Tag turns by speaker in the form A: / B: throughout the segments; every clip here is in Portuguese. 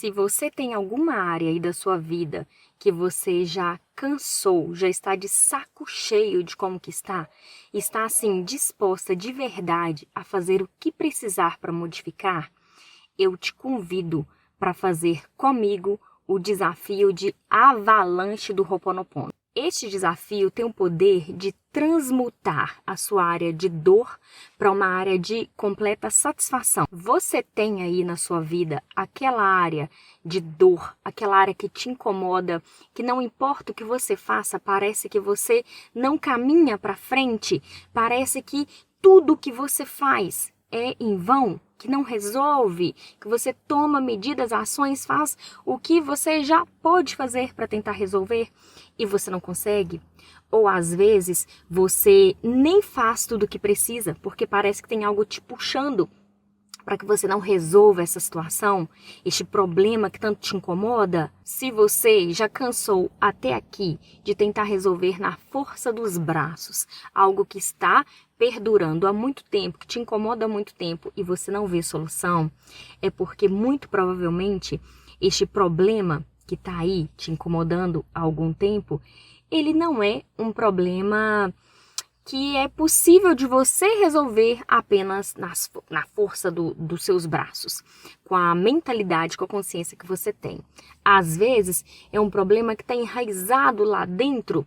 A: Se você tem alguma área aí da sua vida que você já cansou, já está de saco cheio de como que está assim disposta de verdade a fazer o que precisar para modificar, eu te convido para fazer comigo o desafio de avalanche do Ho'oponopono. Este desafio tem o poder de transmutar a sua área de dor para uma área de completa satisfação. Você tem aí na sua vida aquela área de dor, aquela área que te incomoda, que não importa o que você faça, parece que você não caminha para frente, parece que tudo que você faz é em vão, que não resolve, que você toma medidas, ações, faz o que você já pode fazer para tentar resolver e você não consegue. Ou às vezes você nem faz tudo o que precisa, porque parece que tem algo te puxando para que você não resolva essa situação, este problema que tanto te incomoda. Se você já cansou até aqui de tentar resolver na força dos braços algo que está perdurando há muito tempo, que te incomoda há muito tempo e você não vê solução, é porque muito provavelmente este problema que está aí te incomodando há algum tempo, ele não é um problema que é possível de você resolver apenas na força dos seus braços, com a mentalidade, com a consciência que você tem. Às vezes, é um problema que está enraizado lá dentro,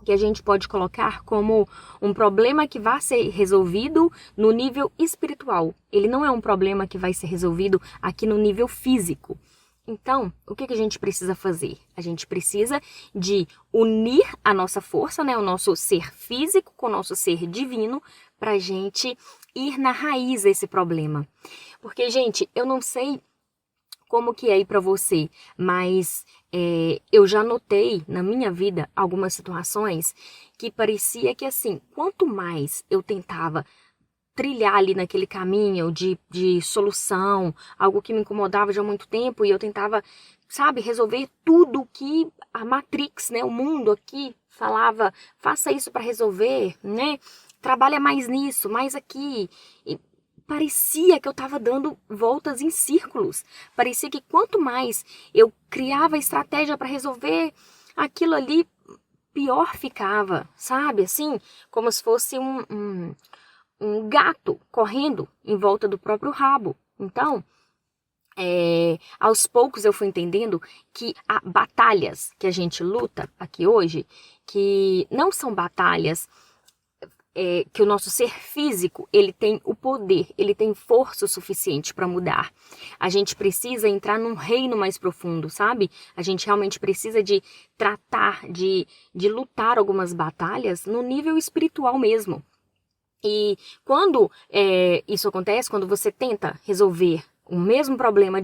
A: que a gente pode colocar como um problema que vai ser resolvido no nível espiritual. Ele não é um problema que vai ser resolvido aqui no nível físico. Então, o que a gente precisa fazer? A gente precisa de unir a nossa força, né, o nosso ser físico com o nosso ser divino, para a gente ir na raiz desse problema. Porque, gente, eu não sei como que é aí para você, mas eu já notei na minha vida algumas situações que parecia que, assim, quanto mais eu tentava trilhar ali naquele caminho de solução, algo que me incomodava já há muito tempo, e eu tentava, sabe, resolver tudo que a Matrix, né, o mundo aqui falava, faça isso para resolver, né, trabalha mais nisso, mais aqui, e parecia que eu estava dando voltas em círculos, parecia que quanto mais eu criava estratégia para resolver aquilo ali, pior ficava, sabe, assim, como se fosse um gato correndo em volta do próprio rabo. Então, aos poucos eu fui entendendo que há batalhas que a gente luta aqui hoje, que não são batalhas que o nosso ser físico, ele tem o poder, ele tem força o suficiente para mudar. A gente precisa entrar num reino mais profundo, sabe? A gente realmente precisa de tratar, de lutar algumas batalhas no nível espiritual mesmo. E quando isso acontece, quando você tenta resolver o mesmo problema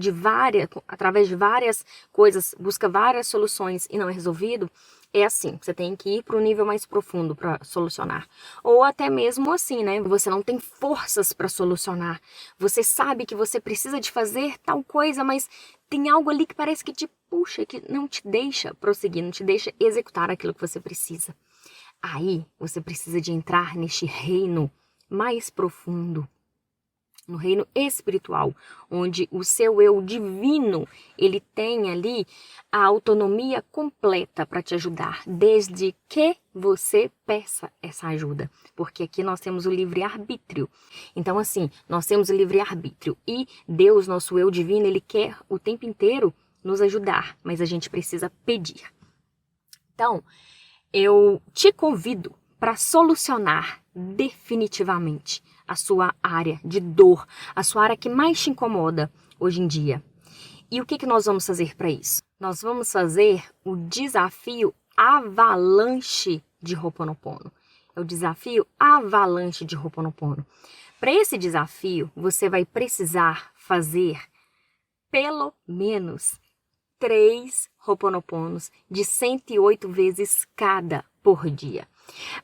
A: através de várias coisas, busca várias soluções e não é resolvido, é assim, você tem que ir para o nível mais profundo para solucionar. Ou até mesmo assim, né? Você não tem forças para solucionar. Você sabe que você precisa de fazer tal coisa, mas tem algo ali que parece que te puxa, que não te deixa prosseguir, não te deixa executar aquilo que você precisa. Aí você precisa de entrar neste reino mais profundo, no reino espiritual, onde o seu eu divino, ele tem ali a autonomia completa para te ajudar, desde que você peça essa ajuda, porque aqui nós temos o livre-arbítrio. Então, assim, nós temos o livre-arbítrio e Deus, nosso eu divino, ele quer o tempo inteiro nos ajudar, mas a gente precisa pedir. Então, eu te convido para solucionar definitivamente a sua área de dor, a sua área que mais te incomoda hoje em dia. E o que nós vamos fazer para isso? Nós vamos fazer o desafio avalanche de Ho'oponopono. É o desafio avalanche de Ho'oponopono. Para esse desafio, você vai precisar fazer pelo menos 3 Ho'oponoponos de 108 vezes cada por dia.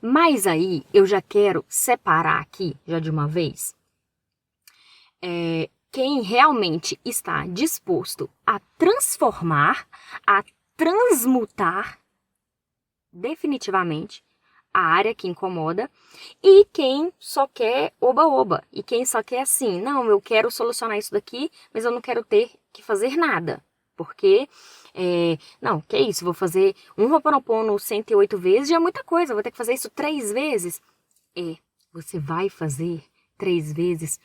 A: Mas aí eu já quero separar aqui, já de uma vez, quem realmente está disposto a transformar, a transmutar definitivamente a área que incomoda e quem só quer oba-oba, e quem só quer assim, não, eu quero solucionar isso daqui, mas eu não quero ter que fazer nada. Porque, não, que isso, vou fazer um Ho'oponopono 108 vezes, já é muita coisa, vou ter que fazer isso 3 vezes. Você vai fazer 3 vezes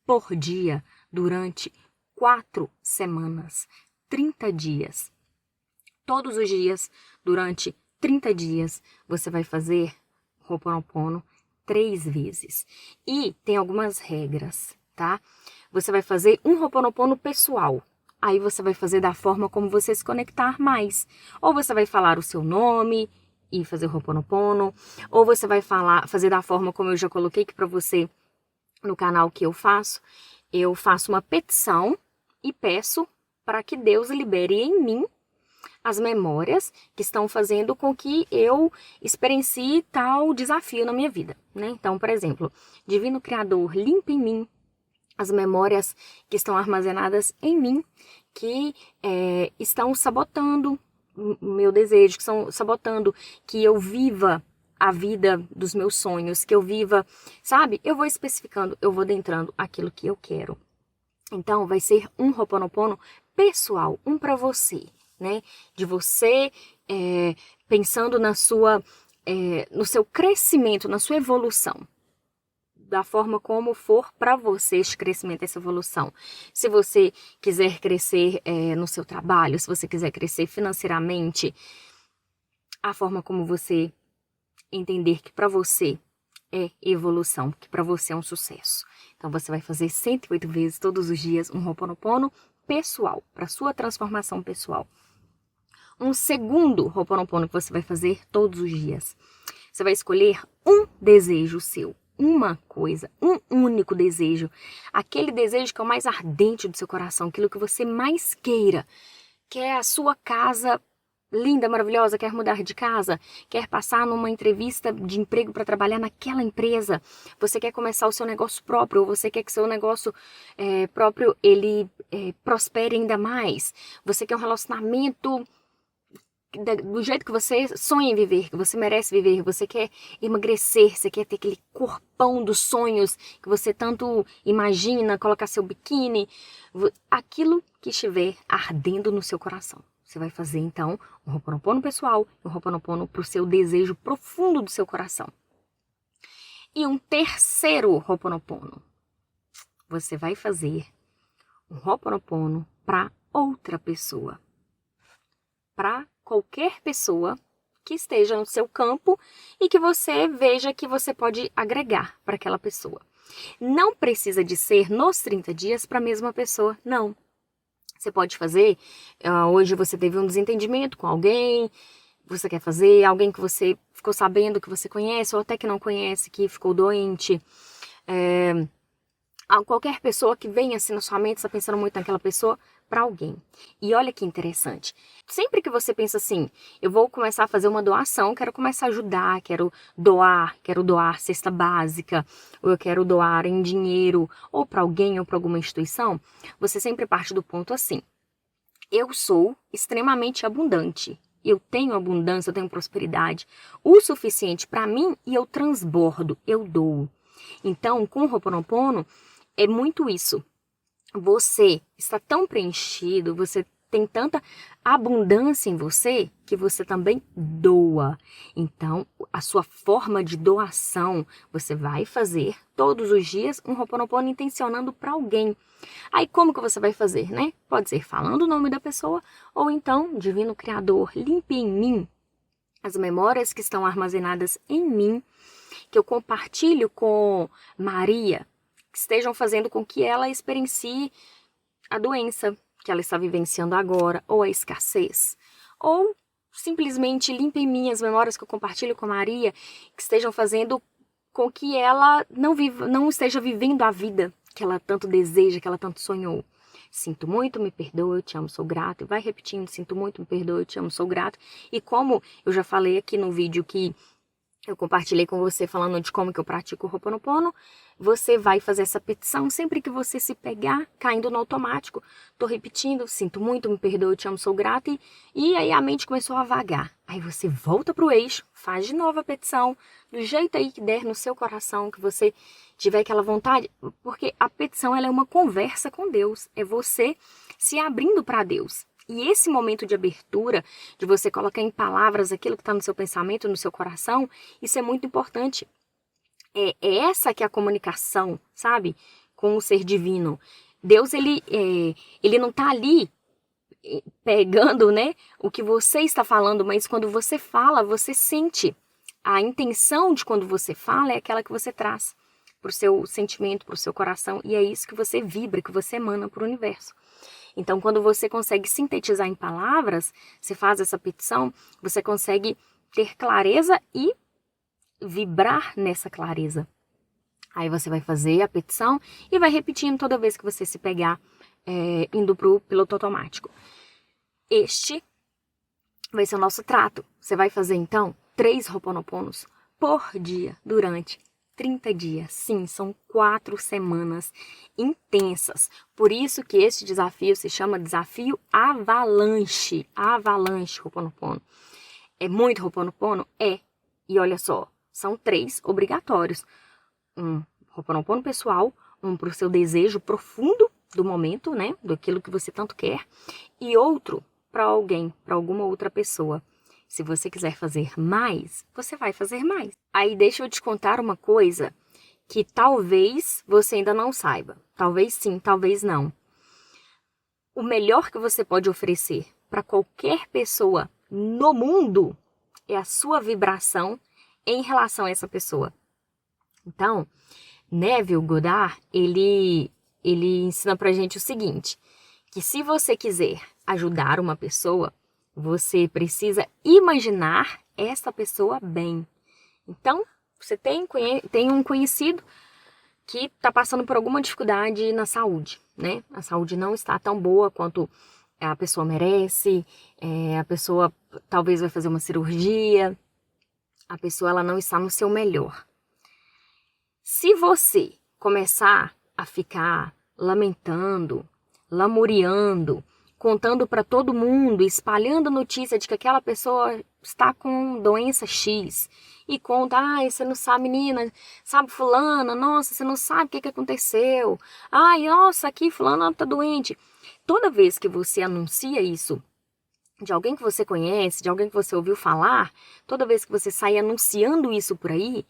A: por dia durante 4 semanas, 30 dias. Todos os dias, durante 30 dias, você vai fazer Ho'oponopono 3 vezes. E tem algumas regras, tá? Você vai fazer um Ho'oponopono pessoal. Aí você vai fazer da forma como você se conectar mais. Ou você vai falar o seu nome e fazer o Ho'oponopono, ou você vai fazer da forma como eu já coloquei aqui para você no canal que eu faço uma petição e peço para que Deus libere em mim as memórias que estão fazendo com que eu experiencie tal desafio na minha vida, né? Então, por exemplo, Divino Criador, limpa em mim as memórias que estão armazenadas em mim, que estão sabotando o meu desejo, que estão sabotando que eu viva a vida dos meus sonhos, que eu viva, sabe? Eu vou especificando, eu vou adentrando aquilo que eu quero. Então, vai ser um Ho'oponopono pessoal, um para você, né? De você pensando na sua, no seu crescimento, na sua evolução. Da forma como for para você esse crescimento, essa evolução. Se você quiser crescer no seu trabalho, se você quiser crescer financeiramente, a forma como você entender que para você é evolução, que para você é um sucesso. Então você vai fazer 108 vezes todos os dias um Ho'oponopono pessoal, para sua transformação pessoal. Um segundo Ho'oponopono que você vai fazer todos os dias. Você vai escolher um desejo seu. Uma coisa, um único desejo, aquele desejo que é o mais ardente do seu coração, aquilo que você mais queira, quer a sua casa linda, maravilhosa, quer mudar de casa, quer passar numa entrevista de emprego para trabalhar naquela empresa, você quer começar o seu negócio próprio, ou você quer que seu negócio próprio ele prospere ainda mais, você quer um relacionamento do jeito que você sonha em viver, que você merece viver, você quer emagrecer, você quer ter aquele corpão dos sonhos que você tanto imagina, colocar seu biquíni, aquilo que estiver ardendo no seu coração. Você vai fazer então um Ho'oponopono pessoal e um Ho'oponopono para o seu desejo profundo do seu coração. E um terceiro Ho'oponopono. Você vai fazer um Ho'oponopono para outra pessoa. Para qualquer pessoa que esteja no seu campo e que você veja que você pode agregar para aquela pessoa. Não precisa de ser nos 30 dias para a mesma pessoa, não. Você pode fazer, hoje você teve um desentendimento com alguém, você quer fazer, alguém que você ficou sabendo que você conhece ou até que não conhece, que ficou doente, qualquer pessoa que venha assim na sua mente, está pensando muito naquela pessoa, para alguém. E olha que interessante, sempre que você pensa assim, eu vou começar a fazer uma doação, quero começar a ajudar, quero doar cesta básica, ou eu quero doar em dinheiro, ou para alguém, ou para alguma instituição, você sempre parte do ponto assim, eu sou extremamente abundante, eu tenho abundância, eu tenho prosperidade, o suficiente para mim e eu transbordo, eu dou. Então, com o Ho'oponopono, é muito isso. Você está tão preenchido, você tem tanta abundância em você que você também doa. Então, a sua forma de doação, você vai fazer todos os dias um Ho'oponopono intencionando para alguém. Aí, como que você vai fazer, né? Pode ser falando o nome da pessoa ou então, Divino Criador, limpe em mim as memórias que estão armazenadas em mim, que eu compartilho com Maria, que estejam fazendo com que ela experiencie a doença que ela está vivenciando agora, ou a escassez, ou simplesmente limpe em mim as memórias que eu compartilho com Maria, que estejam fazendo com que ela não esteja vivendo a vida que ela tanto deseja, que ela tanto sonhou. Sinto muito, me perdoa, eu te amo, sou grato. E vai repetindo, sinto muito, me perdoa, eu te amo, sou grato. E como eu já falei aqui no vídeo que eu compartilhei com você falando de como que eu pratico o Ho'oponopono, você vai fazer essa petição sempre que você se pegar caindo no automático. Tô repetindo, sinto muito, me perdoa, eu te amo, sou grata. E aí a mente começou a vagar. Aí você volta pro eixo, faz de novo a petição, do jeito aí que der no seu coração, que você tiver aquela vontade. Porque a petição ela é uma conversa com Deus, é você se abrindo para Deus. E esse momento de abertura, de você colocar em palavras aquilo que está no seu pensamento, no seu coração, isso é muito importante. É essa que é a comunicação, sabe? Com o ser divino. Deus, ele não está ali pegando, né, o que você está falando, mas quando você fala, você sente. A intenção de quando você fala é aquela que você traz para o seu sentimento, para o seu coração, e é isso que você vibra, que você emana para o universo. Então, quando você consegue sintetizar em palavras, você faz essa petição, você consegue ter clareza e vibrar nessa clareza. Aí você vai fazer a petição e vai repetindo toda vez que você se pegar indo para o piloto automático. Este vai ser o nosso trato. Você vai fazer, então, 3 Ho'oponoponos por dia durante 30 dias. Sim, são 4 semanas intensas. Por isso que este desafio se chama Desafio Avalanche. Avalanche Ho'oponopono. É muito Ho'oponopono? É. E olha só, são 3 obrigatórios. Um Ho'oponopono pessoal, um para o seu desejo profundo do momento, né? Daquilo que você tanto quer. E outro para alguém, para alguma outra pessoa. Se você quiser fazer mais, você vai fazer mais. Aí deixa eu te contar uma coisa que talvez você ainda não saiba. Talvez sim, talvez não. O melhor que você pode oferecer para qualquer pessoa no mundo é a sua vibração em relação a essa pessoa. Então, Neville Goddard, ele ensina pra gente o seguinte, que se você quiser ajudar uma pessoa, você precisa imaginar essa pessoa bem. Então, você tem um conhecido que está passando por alguma dificuldade na saúde, né? A saúde não está tão boa quanto a pessoa merece, a pessoa talvez vai fazer uma cirurgia, a pessoa ela não está no seu melhor. Se você começar a ficar lamentando, lamuriando, contando para todo mundo, espalhando notícia de que aquela pessoa está com doença X, e conta, você não sabe, menina, sabe fulana, nossa, você não sabe o que aconteceu, nossa, aqui fulana está doente. Toda vez que você anuncia isso de alguém que você conhece, de alguém que você ouviu falar, toda vez que você sai anunciando isso por aí,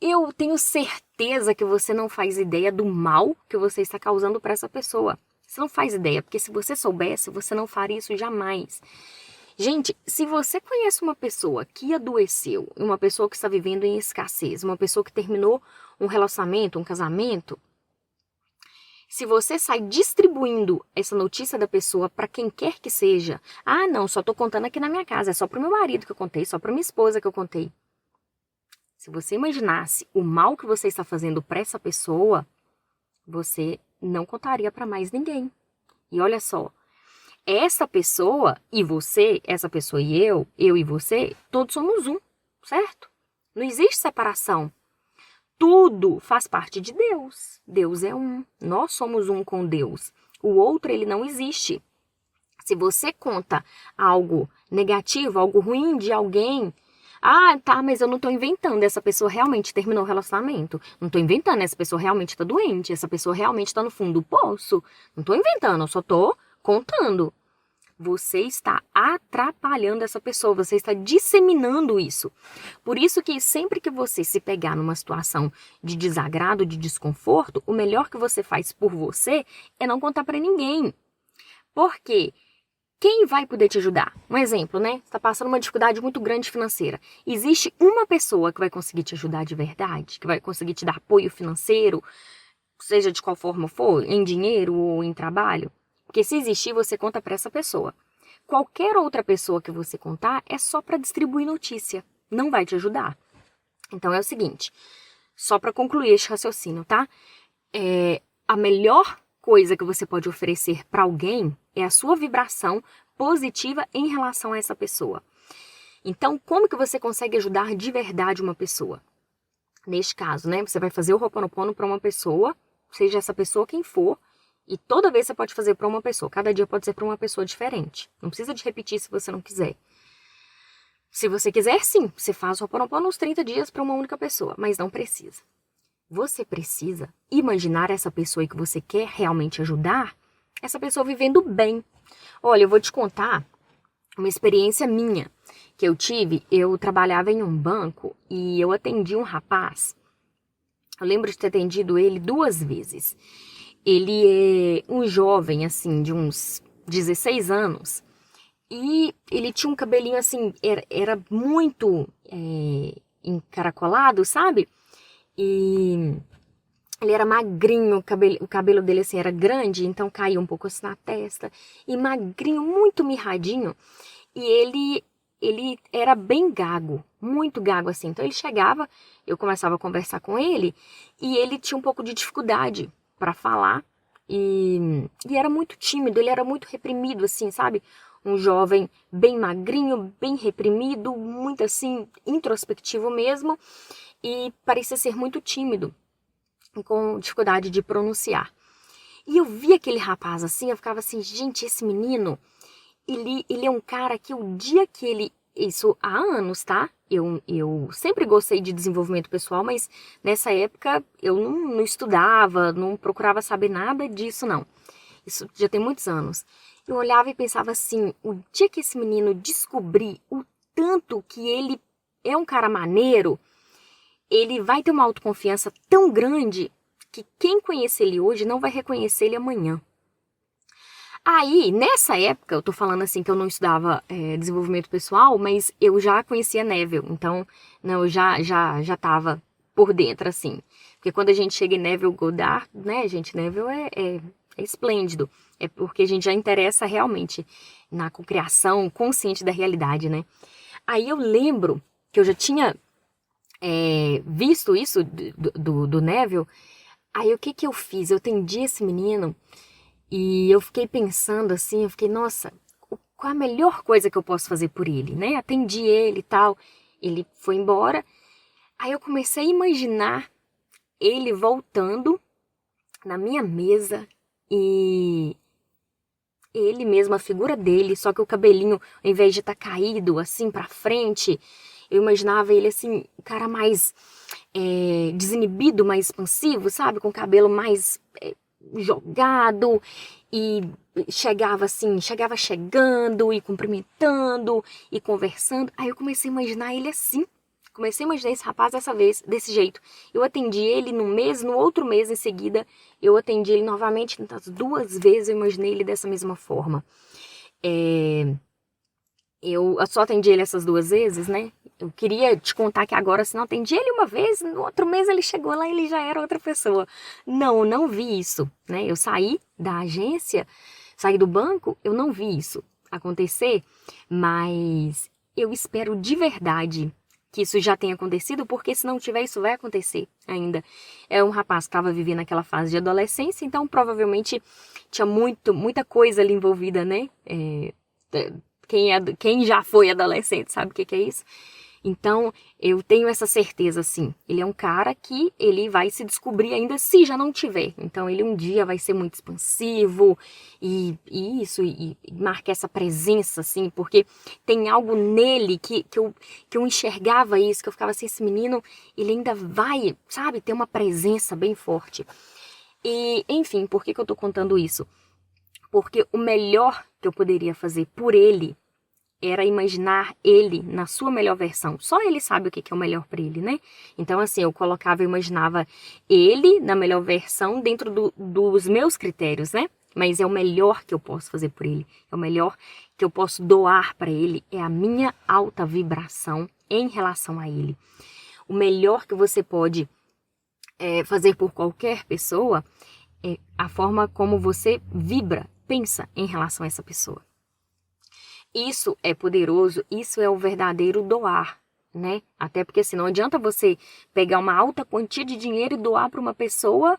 A: eu tenho certeza que você não faz ideia do mal que você está causando para essa pessoa. Você não faz ideia, porque se você soubesse, você não faria isso jamais. Gente, se você conhece uma pessoa que adoeceu, uma pessoa que está vivendo em escassez, uma pessoa que terminou um relacionamento, um casamento, se você sai distribuindo essa notícia da pessoa para quem quer que seja, não, só estou contando aqui na minha casa, é só para o meu marido que eu contei, só para minha esposa que eu contei. Se você imaginasse o mal que você está fazendo para essa pessoa, você não contaria para mais ninguém. E olha só, essa pessoa e você, essa pessoa e eu e você, todos somos um, certo? Não existe separação. Tudo faz parte de Deus. Deus é um. Nós somos um com Deus. O outro, ele não existe. Se você conta algo negativo, algo ruim de alguém, mas eu não tô inventando, essa pessoa realmente terminou o relacionamento. Não tô inventando, essa pessoa realmente tá doente, essa pessoa realmente tá no fundo do poço. Não tô inventando, eu só tô contando. Você está atrapalhando essa pessoa, você está disseminando isso. Por isso que sempre que você se pegar numa situação de desagrado, de desconforto, o melhor que você faz por você é não contar para ninguém. Por quê? Quem vai poder te ajudar? Um exemplo, né? Você está passando uma dificuldade muito grande financeira. Existe uma pessoa que vai conseguir te ajudar de verdade? Que vai conseguir te dar apoio financeiro, seja de qual forma for, em dinheiro ou em trabalho? Porque se existir, você conta para essa pessoa. Qualquer outra pessoa que você contar é só para distribuir notícia. Não vai te ajudar. Então é o seguinte, só para concluir este raciocínio, tá? A melhor coisa que você pode oferecer para alguém é a sua vibração positiva em relação a essa pessoa. Então, como que você consegue ajudar de verdade uma pessoa? Neste caso, né, você vai fazer o Ho'oponopono para uma pessoa, seja essa pessoa quem for, e toda vez você pode fazer para uma pessoa. Cada dia pode ser para uma pessoa diferente. Não precisa de repetir se você não quiser. Se você quiser, sim, você faz o Ho'oponopono uns 30 dias para uma única pessoa, mas não precisa. Você precisa imaginar essa pessoa que você quer realmente ajudar, essa pessoa vivendo bem. Olha, eu vou te contar uma experiência minha que eu tive. Eu trabalhava em um banco e eu atendi um rapaz. Eu lembro de ter atendido ele 2 vezes. Ele é um jovem, assim, de uns 16 anos. E ele tinha um cabelinho, assim, era muito encaracolado, sabe? E ele era magrinho, o cabelo dele, assim, era grande, então caía um pouco assim na testa. E magrinho, muito mirradinho. E ele era bem gago, muito gago assim. Então ele chegava, eu começava a conversar com ele e ele tinha um pouco de dificuldade para falar e era muito tímido, ele era muito reprimido assim, sabe? Um jovem bem magrinho, bem reprimido, muito assim, introspectivo mesmo e parecia ser muito tímido, com dificuldade de pronunciar. E eu vi aquele rapaz assim, eu ficava assim, gente, esse menino, ele é um cara que o dia que ele... Isso há anos, tá? Eu sempre gostei de desenvolvimento pessoal, mas nessa época eu não estudava, não procurava saber nada disso, não. Isso já tem muitos anos. Eu olhava e pensava assim, o dia que esse menino descobrir o tanto que ele é um cara maneiro, ele vai ter uma autoconfiança tão grande que quem conhece ele hoje não vai reconhecer ele amanhã. Aí, nessa época, eu tô falando assim que eu não estudava desenvolvimento pessoal, mas eu já conhecia Neville, então não, eu já tava por dentro, assim. Porque quando a gente chega em Neville Goddard, né, gente, Neville é esplêndido. É porque a gente já interessa realmente na cocriação consciente da realidade, né? Aí eu lembro que eu já tinha visto isso do Neville. Aí o que que eu fiz? Eu atendi esse menino e eu fiquei pensando assim, eu fiquei, nossa, qual a melhor coisa que eu posso fazer por ele, né? Atendi ele e tal, ele foi embora. Aí eu comecei a imaginar ele voltando na minha mesa e ele mesmo, a figura dele, só que o cabelinho, ao invés de estar caído assim pra frente, eu imaginava ele assim, o cara mais desinibido, mais expansivo, sabe? Com o cabelo mais jogado e chegava assim, chegava chegando e cumprimentando e conversando. Aí eu comecei a imaginar ele assim. Comecei a imaginar esse rapaz dessa vez, desse jeito. Eu atendi ele no mês, no outro mês em seguida, eu atendi ele novamente, das 2 vezes eu imaginei ele dessa mesma forma. Eu só atendi ele essas 2 vezes, né? Eu queria te contar que agora, se não atendi ele uma vez, no outro mês ele chegou lá e ele já era outra pessoa. Não vi isso, né? Eu saí da agência, saí do banco, eu não vi isso acontecer, mas eu espero de verdade que isso já tenha acontecido, porque se não tiver, isso vai acontecer ainda. É um rapaz que estava vivendo aquela fase de adolescência, então provavelmente tinha muita coisa ali envolvida, né? Quem já foi adolescente sabe o que é isso? Então, eu tenho essa certeza, assim. Ele é um cara que ele vai se descobrir ainda se já não tiver. Então, ele um dia vai ser muito expansivo e marcar essa presença, assim, porque tem algo nele que eu enxergava isso, que eu ficava assim, esse menino, ele ainda vai, sabe, ter uma presença bem forte. E, enfim, por que eu tô contando isso? Porque o melhor que eu poderia fazer por ele era imaginar ele na sua melhor versão. Só ele sabe o que é o melhor para ele, né? Então, assim, eu imaginava ele na melhor versão dentro dos meus critérios, né? Mas é o melhor que eu posso fazer por ele. É o melhor que eu posso doar para ele. É a minha alta vibração em relação a ele. O melhor que você pode fazer por qualquer pessoa é a forma como você vibra, pensa em relação a essa pessoa. Isso é poderoso, isso é o verdadeiro doar, né? Até porque assim, não adianta você pegar uma alta quantia de dinheiro e doar para uma pessoa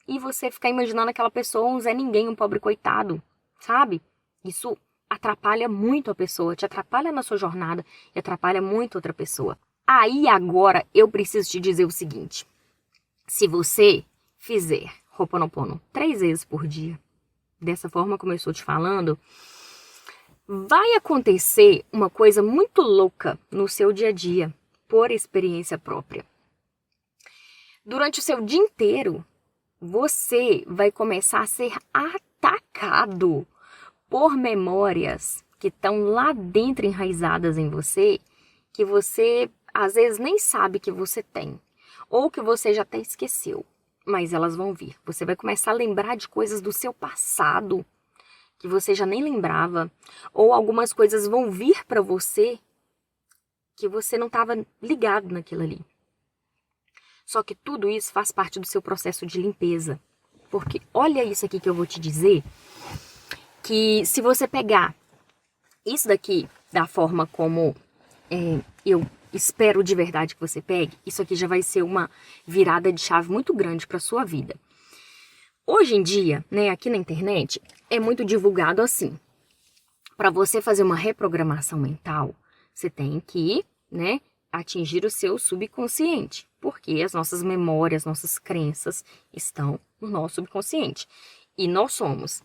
A: e você ficar imaginando aquela pessoa um Zé Ninguém, um pobre coitado, sabe? Isso atrapalha muito a pessoa, te atrapalha na sua jornada e atrapalha muito outra pessoa. Aí agora eu preciso te dizer o seguinte, se você fizer Ho'oponopono 3 vezes por dia, dessa forma como eu estou te falando, vai acontecer uma coisa muito louca no seu dia a dia, por experiência própria. Durante o seu dia inteiro, você vai começar a ser atacado por memórias que estão lá dentro enraizadas em você, que você às vezes nem sabe que você tem, ou que você já até esqueceu, mas elas vão vir. Você vai começar a lembrar de coisas do seu passado que você já nem lembrava, ou algumas coisas vão vir para você que você não estava ligado naquilo ali. Só que tudo isso faz parte do seu processo de limpeza. Porque olha isso aqui que eu vou te dizer, que se você pegar isso daqui da forma como eu espero de verdade que você pegue, isso aqui já vai ser uma virada de chave muito grande para sua vida. Hoje em dia, né, aqui na internet, é muito divulgado assim. Para você fazer uma reprogramação mental, você tem que, né, atingir o seu subconsciente, porque as nossas memórias, nossas crenças estão no nosso subconsciente. E nós somos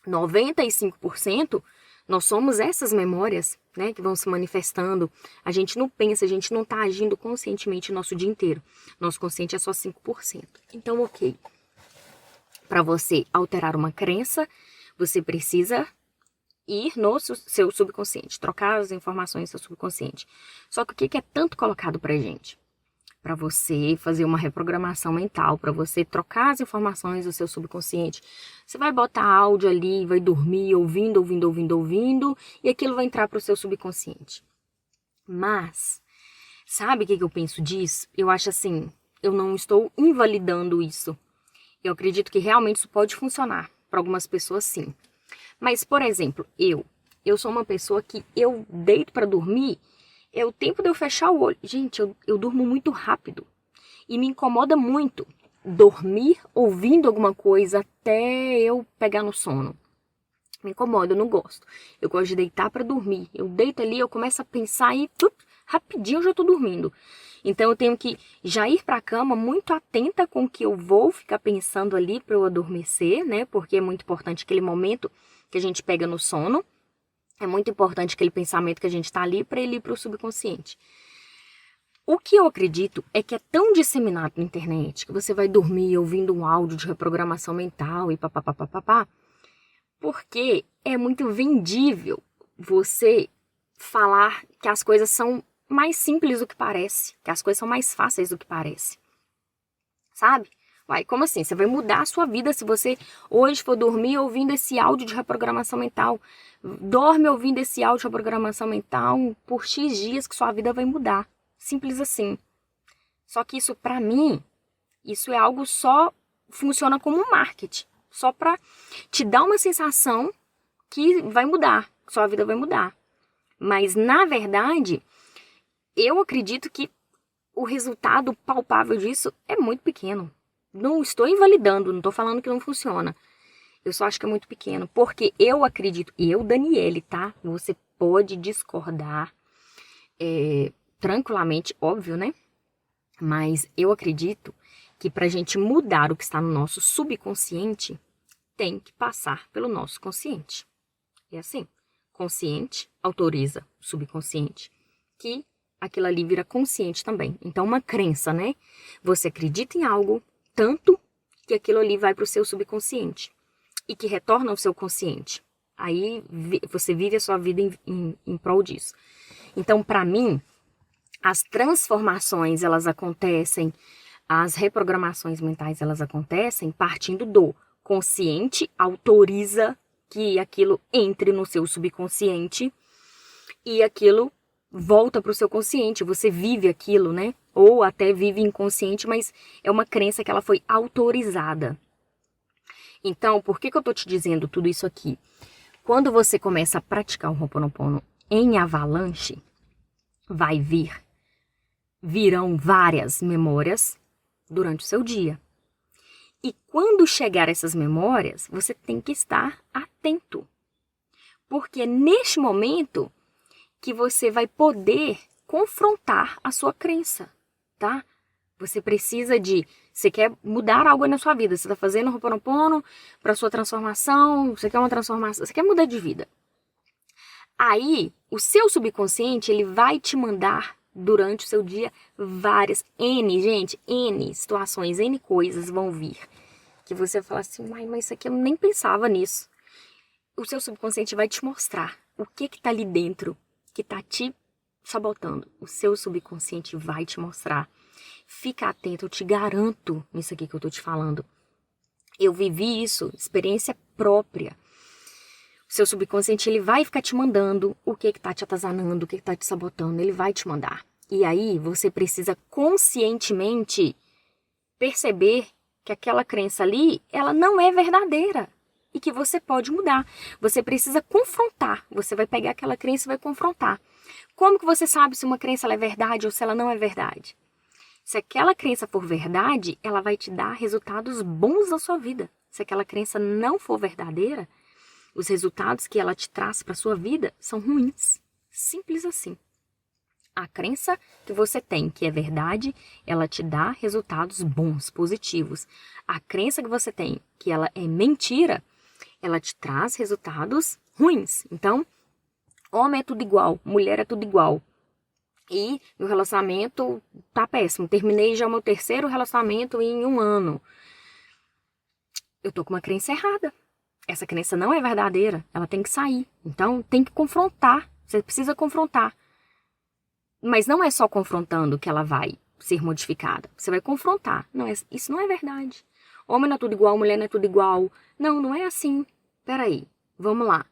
A: 95%, nós somos essas memórias, né, que vão se manifestando. A gente não pensa, a gente não está agindo conscientemente o nosso dia inteiro. Nosso consciente é só 5%. Então, ok. Para você alterar uma crença, você precisa ir no seu subconsciente, trocar as informações do seu subconsciente. Só que o que é tanto colocado pra gente? Para você fazer uma reprogramação mental, para você trocar as informações do seu subconsciente. Você vai botar áudio ali, vai dormir ouvindo, e aquilo vai entrar para o seu subconsciente. Mas, sabe o que eu penso disso? Eu acho assim, eu não estou invalidando isso. Eu acredito que realmente isso pode funcionar. Para algumas pessoas, sim. Mas, por exemplo, eu sou uma pessoa que eu deito para dormir, é o tempo de eu fechar o olho. Gente, eu durmo muito rápido. E me incomoda muito dormir ouvindo alguma coisa até eu pegar no sono. Me incomoda, eu não gosto. Eu gosto de deitar para dormir. Eu deito ali, eu começo a pensar e rapidinho eu já tô dormindo. Então eu tenho que já ir para a cama muito atenta com o que eu vou ficar pensando ali para eu adormecer, né? Porque é muito importante aquele momento que a gente pega no sono. É muito importante aquele pensamento que a gente está ali para ele ir para o subconsciente. O que eu acredito é que é tão disseminado na internet que você vai dormir ouvindo um áudio de reprogramação mental e papapá, porque é muito vendível você falar que as coisas são mais simples do que parece, que as coisas são mais fáceis do que parece. Sabe? Uai, como assim? Você vai mudar a sua vida se você hoje for dormir ouvindo esse áudio de reprogramação mental. Dorme ouvindo esse áudio de reprogramação mental por X dias que sua vida vai mudar. Simples assim. Só que isso, pra mim, isso é algo só funciona como um marketing. Só pra te dar uma sensação que vai mudar, que sua vida vai mudar. Mas, na verdade, eu acredito que o resultado palpável disso é muito pequeno. Não estou invalidando, não estou falando que não funciona. Eu só acho que é muito pequeno, porque eu acredito, Daniele, tá? Você pode discordar tranquilamente, óbvio, né? Mas eu acredito que pra gente mudar o que está no nosso subconsciente, tem que passar pelo nosso consciente. É assim, consciente autoriza o subconsciente, que aquilo ali vira consciente também. Então, uma crença, né? Você acredita em algo tanto que aquilo ali vai para o seu subconsciente e que retorna ao seu consciente. Aí você vive a sua vida em prol disso. Então, para mim, as transformações, elas acontecem, as reprogramações mentais, elas acontecem partindo do consciente, autoriza que aquilo entre no seu subconsciente e aquilo volta para o seu consciente, você vive aquilo, né? Ou até vive inconsciente, mas é uma crença que ela foi autorizada. Então, por que eu tô te dizendo tudo isso aqui? Quando você começa a praticar o Ho'oponopono em avalanche, virão várias memórias durante o seu dia. E quando chegar essas memórias, você tem que estar atento. Porque é neste momento que você vai poder confrontar a sua crença, tá? Você precisa você quer mudar algo na sua vida, você está fazendo Ho'oponopono para sua transformação, você quer uma transformação, você quer mudar de vida. Aí, o seu subconsciente, ele vai te mandar durante o seu dia várias, N situações, N coisas vão vir. Que você vai falar assim, mas isso aqui eu nem pensava nisso. o seu subconsciente vai te mostrar o que tá ali dentro que tá te sabotando. O seu subconsciente vai te mostrar. Fica atento, eu te garanto nisso aqui que eu tô te falando. Eu vivi isso, experiência própria. O seu subconsciente, ele vai ficar te mandando o que tá te atazanando, o que tá te sabotando, ele vai te mandar. E aí, você precisa conscientemente perceber que aquela crença ali, ela não é verdadeira e que você pode mudar. Você precisa confrontar. Você vai pegar aquela crença e vai confrontar. Como que você sabe se uma crença ela é verdade ou se ela não é verdade? Se aquela crença for verdade, ela vai te dar resultados bons na sua vida. Se aquela crença não for verdadeira, os resultados que ela te traz para sua vida são ruins. Simples assim. A crença que você tem, que é verdade, ela te dá resultados bons, positivos. A crença que você tem, que ela é mentira, ela te traz resultados ruins. Então, homem é tudo igual, mulher é tudo igual. E meu relacionamento tá péssimo. Terminei já o meu 3º relacionamento em 1 ano. Eu tô com uma crença errada. Essa crença não é verdadeira. Ela tem que sair. Então, tem que confrontar. Você precisa confrontar. Mas não é só confrontando que ela vai ser modificada. Você vai confrontar. Não, isso não é verdade. Homem não é tudo igual, mulher não é tudo igual. Não, não é assim. Peraí, vamos lá.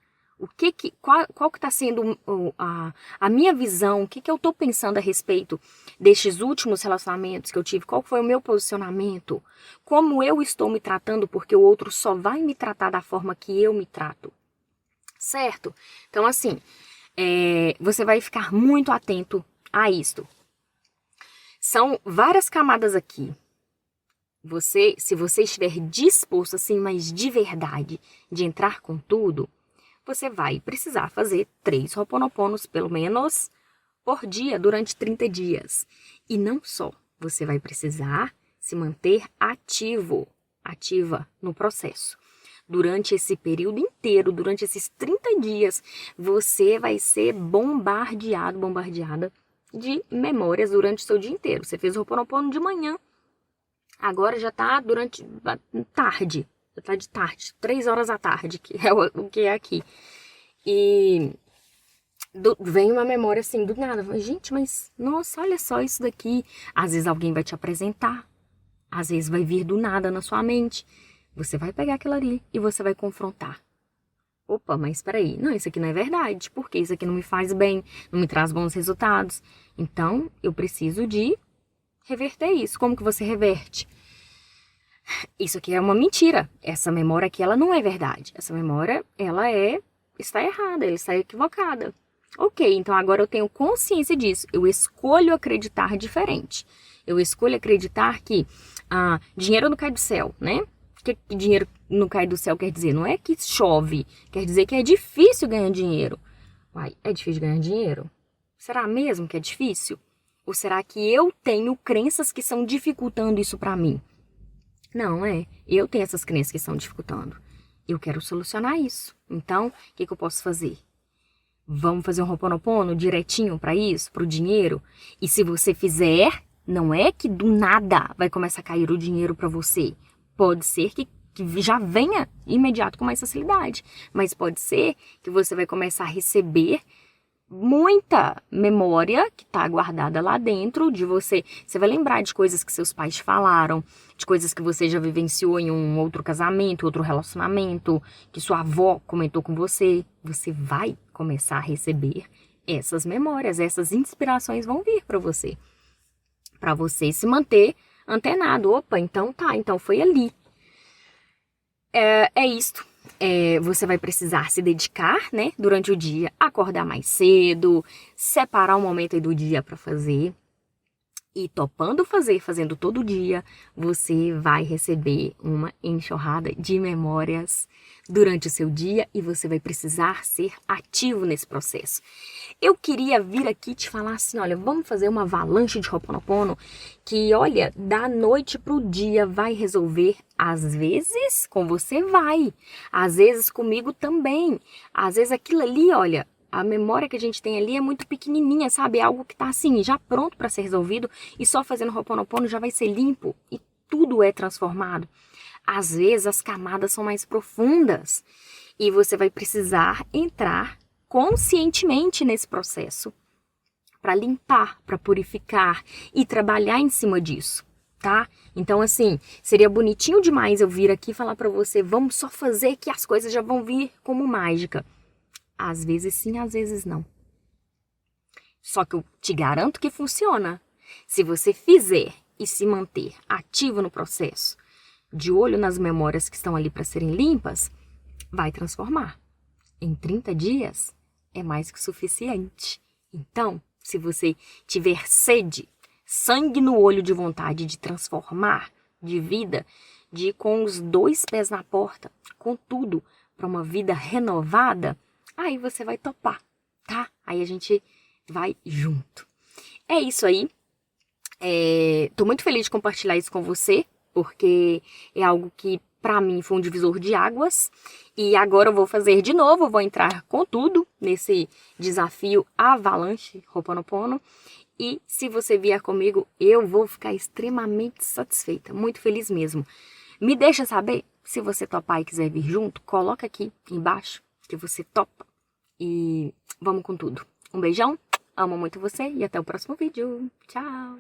A: Qual que está sendo a minha visão? O que eu estou pensando a respeito destes últimos relacionamentos que eu tive? Qual foi o meu posicionamento? Como eu estou me tratando? Porque o outro só vai me tratar da forma que eu me trato. Certo? Então, assim, você vai ficar muito atento a isto. São várias camadas aqui. Se você estiver disposto, assim, mas de verdade, de entrar com tudo, você vai precisar fazer 3 Ho'oponoponos, pelo menos, por dia, durante 30 dias. E não só, você vai precisar se manter ativa no processo. Durante esse período inteiro, durante esses 30 dias, você vai ser bombardeada de memórias durante o seu dia inteiro. Você fez o Ho'oponopono de manhã, agora já está durante tarde. Já tá de tarde, 3 horas da tarde, que é o que é aqui. E vem uma memória assim, do nada. Gente, mas, nossa, olha só isso daqui. Às vezes alguém vai te apresentar. Às vezes vai vir do nada na sua mente. Você vai pegar aquilo ali e você vai confrontar. Opa, mas peraí. Não, isso aqui não é verdade. Porque isso aqui não me faz bem, não me traz bons resultados. Então, eu preciso de reverter isso. Como que você reverte? Isso aqui é uma mentira. Essa memória aqui, ela não é verdade. Essa memória, ela está errada, ela está equivocada. Ok, então agora eu tenho consciência disso. Eu escolho acreditar diferente. Eu escolho acreditar que dinheiro não cai do céu, né? O que dinheiro não cai do céu quer dizer? Não é que chove, quer dizer que é difícil ganhar dinheiro. Uai, é difícil ganhar dinheiro? Será mesmo que é difícil? Ou será que eu tenho crenças que estão dificultando isso para mim? Não, eu tenho essas crenças que estão dificultando. Eu quero solucionar isso. Então, o que eu posso fazer? Vamos fazer um Ho'oponopono direitinho para isso, para o dinheiro? E se você fizer, não é que do nada vai começar a cair o dinheiro para você. Pode ser que já venha imediato com mais facilidade. Mas pode ser que você vai começar a receber muita memória que está guardada lá dentro de você. Você vai lembrar de coisas que seus pais te falaram, de coisas que você já vivenciou em um outro casamento, outro relacionamento, que sua avó comentou com você. Você vai começar a receber essas memórias, essas inspirações vão vir para você se manter antenado. Opa, então tá, então foi ali. É isto. Você vai precisar se dedicar, né, durante o dia, acordar mais cedo, separar um momento aí do dia para fazer. E topando fazendo todo dia, você vai receber uma enxurrada de memórias durante o seu dia e você vai precisar ser ativo nesse processo. Eu queria vir aqui te falar assim, olha, vamos fazer uma avalanche de Ho'oponopono que, olha, da noite pro dia vai resolver. Às vezes com você vai, às vezes comigo também. Às vezes aquilo ali, olha, a memória que a gente tem ali é muito pequenininha, sabe? É algo que tá assim, já pronto para ser resolvido e só fazendo Ho'oponopono já vai ser limpo e tudo é transformado. Às vezes as camadas são mais profundas E você vai precisar entrar conscientemente nesse processo para limpar, para purificar e trabalhar em cima disso, tá? Então, assim, seria bonitinho demais eu vir aqui falar para você, vamos só fazer que as coisas já vão vir como mágica. Às vezes sim, às vezes não. Só que eu te garanto que funciona. Se você fizer e se manter ativo no processo, de olho nas memórias que estão ali para serem limpas, vai transformar. Em 30 dias é mais que o suficiente. Então, se você tiver sede, sangue no olho de vontade de transformar de vida, de ir com os 2 pés na porta, com tudo, para uma vida renovada, aí você vai topar, tá? Aí a gente vai junto. É isso aí. Tô muito feliz de compartilhar isso com você, porque é algo que para mim foi um divisor de águas. E agora eu vou fazer de novo, vou entrar com tudo nesse desafio Avalanche Ho'oponopono. E se você vier comigo, eu vou ficar extremamente satisfeita, muito feliz mesmo. Me deixa saber, se você topar e quiser vir junto, coloca aqui embaixo que você topa. E vamos com tudo. Um beijão, amo muito você e até o próximo vídeo. Tchau!